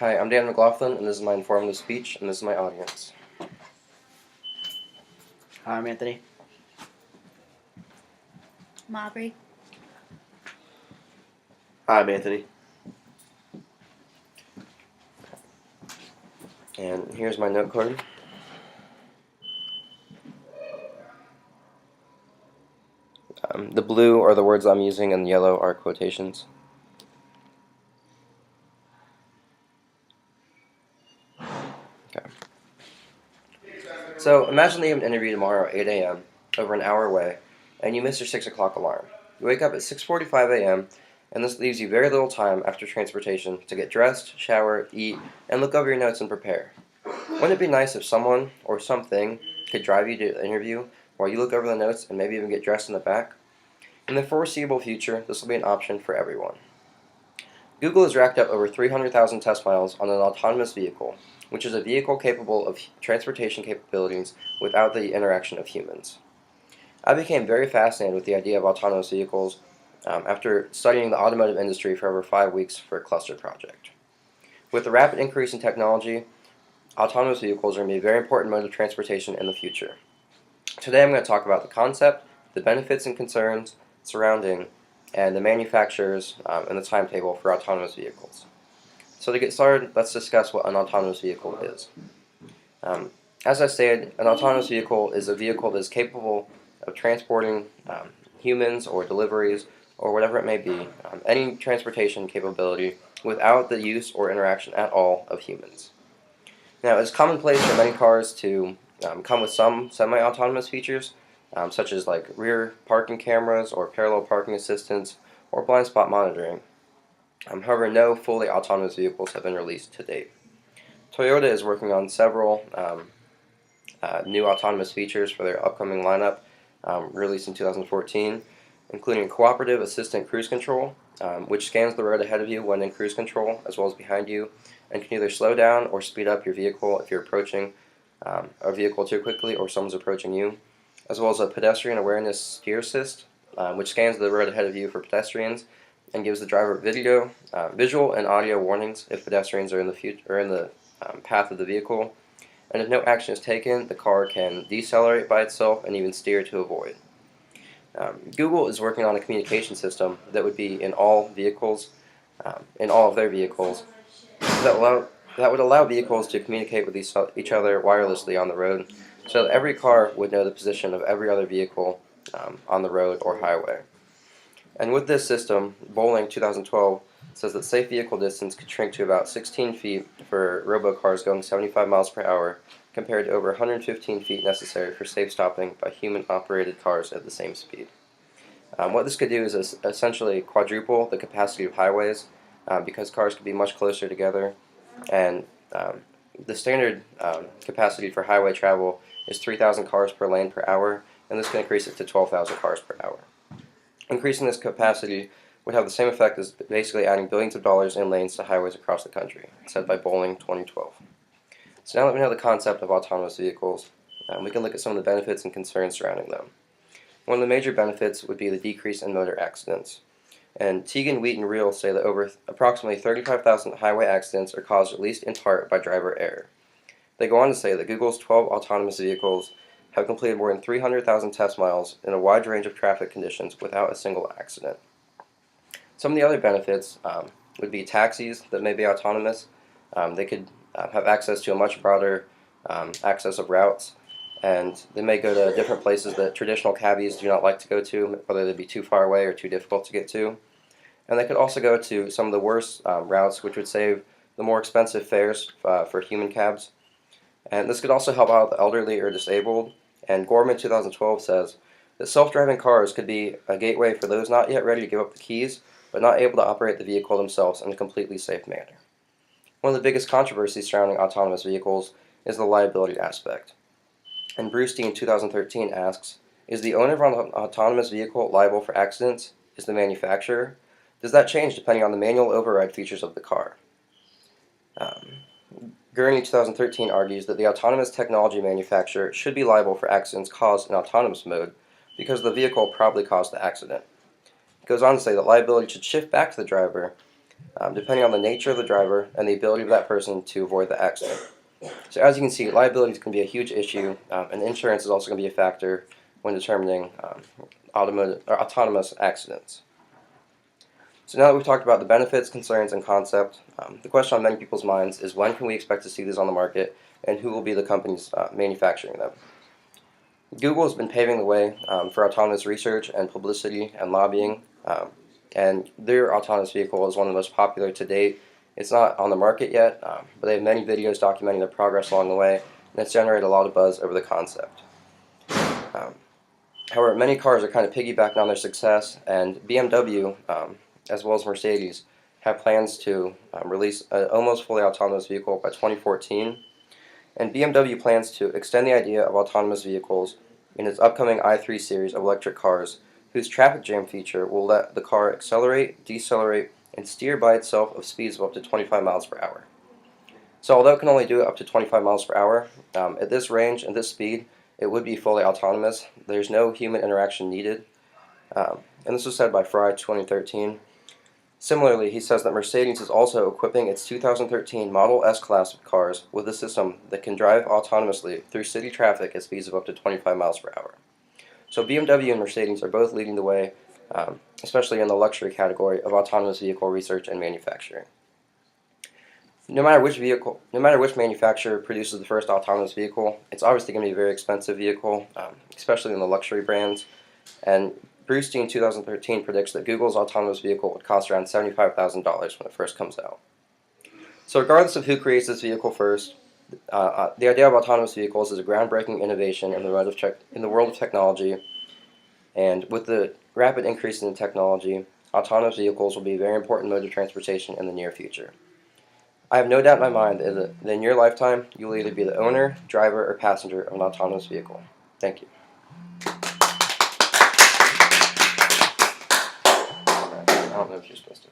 Hi, I'm Dan McLaughlin, and this is my informative speech, and this is my audience. Hi, I'm Anthony. I'm Aubrey. Hi, I'm Anthony. And here's my note card. The blue are the words I'm using, and the yellow are quotations. Okay. So imagine that you have an interview tomorrow at 8 a.m., over an hour away, and you miss your 6 o'clock alarm. You wake up at 6:45 a.m., and this leaves you very little time after transportation to get dressed, shower, eat, and look over your notes and prepare. Wouldn't it be nice if someone or something could drive you to the interview while you look over the notes and maybe even get dressed in the back? In the foreseeable future, this will be an option for everyone. Google has racked up over 300,000 test miles on an autonomous vehicle, which is a vehicle capable of transportation capabilities without the interaction of humans. I became very fascinated with the idea of autonomous vehicles after studying the automotive industry for over 5 weeks for a cluster project. With the rapid increase in technology, autonomous vehicles are going to be a very important mode of transportation in the future. Today I'm going to talk about the concept, the benefits and concerns surrounding, and the manufacturers and the timetable for autonomous vehicles. So to get started, let's discuss what an autonomous vehicle is. Um, as I stated, an autonomous vehicle is a vehicle that is capable of transporting humans or deliveries or whatever it may be, any transportation capability without the use or interaction at all of humans. Now, it's commonplace for many cars to come with some semi-autonomous features, such as like rear parking cameras or parallel parking assistance or blind spot monitoring. However, no fully autonomous vehicles have been released to date. Toyota is working on several new autonomous features for their upcoming lineup, released in 2014, including cooperative assistant cruise control, which scans the road ahead of you when in cruise control, as well as behind you, and can either slow down or speed up your vehicle if you're approaching a vehicle too quickly or someone's approaching you, as well as a pedestrian awareness steer assist, which scans the road ahead of you for pedestrians and gives the driver visual and audio warnings if pedestrians are in the path of the vehicle. And if no action is taken, the car can decelerate by itself and even steer to avoid. Google is working on a communication system that would be in all vehicles, in all of their vehicles, that would allow vehicles to communicate with each other wirelessly on the road, so that every car would know the position of every other vehicle on the road or highway. And with this system, Bowling 2012 says that safe vehicle distance could shrink to about 16 feet for robocars going 75 miles per hour, compared to over 115 feet necessary for safe stopping by human-operated cars at the same speed. What this could do is essentially quadruple the capacity of highways, because cars could be much closer together, and the standard capacity for highway travel is 3,000 cars per lane per hour, and this can increase it to 12,000 cars per hour. Increasing this capacity would have the same effect as basically adding billions of dollars in lanes to highways across the country, said by Bowling 2012. So now that we know the concept of autonomous vehicles, we can look at some of the benefits and concerns surrounding them. One of the major benefits would be the decrease in motor accidents. And Teagan, Wheat, and Reel say that over approximately 35,000 highway accidents are caused at least in part by driver error. They go on to say that Google's 12 autonomous vehicles have completed more than 300,000 test miles in a wide range of traffic conditions without a single accident. Some of the other benefits would be taxis that may be autonomous. They could have access to a much broader access of routes, and they may go to different places that traditional cabbies do not like to go to, whether they be too far away or too difficult to get to. And they could also go to some of the worst routes, which would save the more expensive fares for human cabs. And this could also help out the elderly or disabled. And Gorman 2012 says that self-driving cars could be a gateway for those not yet ready to give up the keys, but not able to operate the vehicle themselves in a completely safe manner. One of the biggest controversies surrounding autonomous vehicles is the liability aspect. And Bruce D in 2013 asks, is the owner of an autonomous vehicle liable for accidents? Is the manufacturer? Does that change depending on the manual override features of the car? Gurney 2013 argues that the autonomous technology manufacturer should be liable for accidents caused in autonomous mode because the vehicle probably caused the accident. It goes on to say that liability should shift back to the driver depending on the nature of the driver and the ability of that person to avoid the accident. So as you can see, liability can be a huge issue, and insurance is also going to be a factor when determining autonomous accidents. So now that we've talked about the benefits, concerns, and concept, the question on many people's minds is when can we expect to see these on the market, and who will be the companies manufacturing them? Google has been paving the way for autonomous research and publicity and lobbying, and their autonomous vehicle is one of the most popular to date. It's not on the market yet, but they have many videos documenting their progress along the way, and it's generated a lot of buzz over the concept. However, many cars are kind of piggybacking on their success, and BMW, as well as Mercedes, have plans to release an almost fully autonomous vehicle by 2014. And BMW plans to extend the idea of autonomous vehicles in its upcoming i3 series of electric cars, whose traffic jam feature will let the car accelerate, decelerate, and steer by itself of speeds of up to 25 miles per hour. So although it can only do it up to 25 miles per hour, at this range and this speed, it would be fully autonomous. There's no human interaction needed. And this was said by Fry 2013. Similarly, he says that Mercedes is also equipping its 2013 Model S class cars with a system that can drive autonomously through city traffic at speeds of up to 25 miles per hour. So BMW and Mercedes are both leading the way, especially in the luxury category of autonomous vehicle research and manufacturing. No matter which manufacturer produces the first autonomous vehicle, it's obviously going to be a very expensive vehicle, especially in the luxury brands. And Brustein in 2013 predicts that Google's autonomous vehicle would cost around $75,000 when it first comes out. So regardless of who creates this vehicle first, the idea of autonomous vehicles is a groundbreaking innovation in the world of technology. And with the rapid increase in technology, autonomous vehicles will be a very important mode of transportation in the near future. I have no doubt in my mind that in your lifetime, you will either be the owner, driver, or passenger of an autonomous vehicle. Thank you. I don't know if you're supposed to.